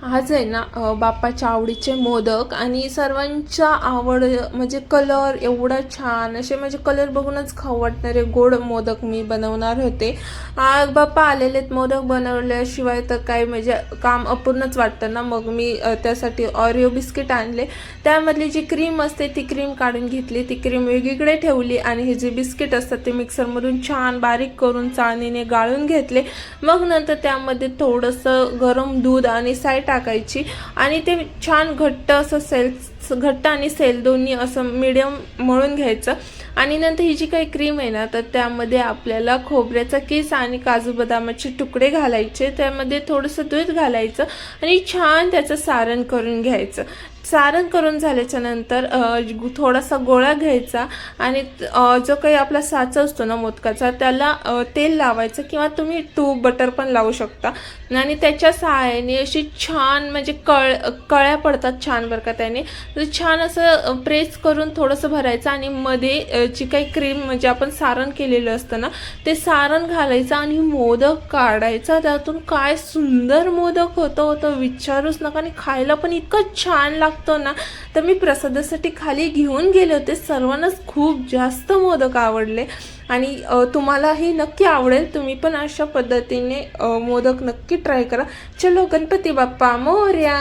आज आहे ना बाप्पाच्या आवडीचे मोदक आणि सर्वांच्या आवड म्हणजे कलर एवढा छान असे म्हणजे कलर बघूनच खाऊ वाटणारे गोड मोदक मी बनवणार होते. बाप्पा आलेलेत, मोदक बनवल्याशिवाय तर काय म्हणजे काम अपूर्णच वाटतं ना. मग मी त्यासाठी ऑरिओ बिस्किट आणले. त्यामधली जी क्रीम असते ती क्रीम काढून घेतली, ती क्रीम वेगळीकडे ठेवली आणि हे जे बिस्किट असतात ते मिक्सरमधून छान बारीक करून चाळणीने गाळून घेतले. मग नंतर त्यामध्ये थोडंसं गरम दूध आणि साय टाकायची आणि ते छान घट्ट असं घट्ट आणि सेल दोन्ही असं मिडियम मळून घ्यायचं. आणि नंतर ही जी काही क्रीम आहे ना तर त्यामध्ये आपल्याला खोबऱ्याचा किस आणि काजू बदामाचे तुकडे घालायचे, त्यामध्ये थोडंसं दूध घालायचं आणि छान त्याचं सारण करून घ्यायचं. सारण करून झाल्याच्या नंतर थोडासा गोळा घ्यायचा आणि जो काही आपला साचा असतो ना मोदकाचा त्याला तेल लावायचं किंवा तुम्ही तूप बटर पण लावू शकता आणि त्याच्या सहाय्याने अशी छान म्हणजे कळ्या पडतात छान बरं का. त्याने छान असं प्रेस करून थोडंसं भरायचं आणि मध्ये जी काही क्रीम म्हणजे आपण सारण केलेलं असतं ना ते सारण घालायचं आणि मोदक काढायचा. त्यातून काय सुंदर मोदक होतं विचारूच नका. आणि खायला पण इतकं छान लागतं ना. तर मी प्रसादासाठी खाली घेऊन गेले होते, सर्वांनाच खूप जास्त मोदक आवडले आणि तुम्हालाही नक्की आवडेल. तुम्ही पण अशा पद्धतीने मोदक नक्की ट्राय करा. चलो, गणपती बाप्पा मोरया.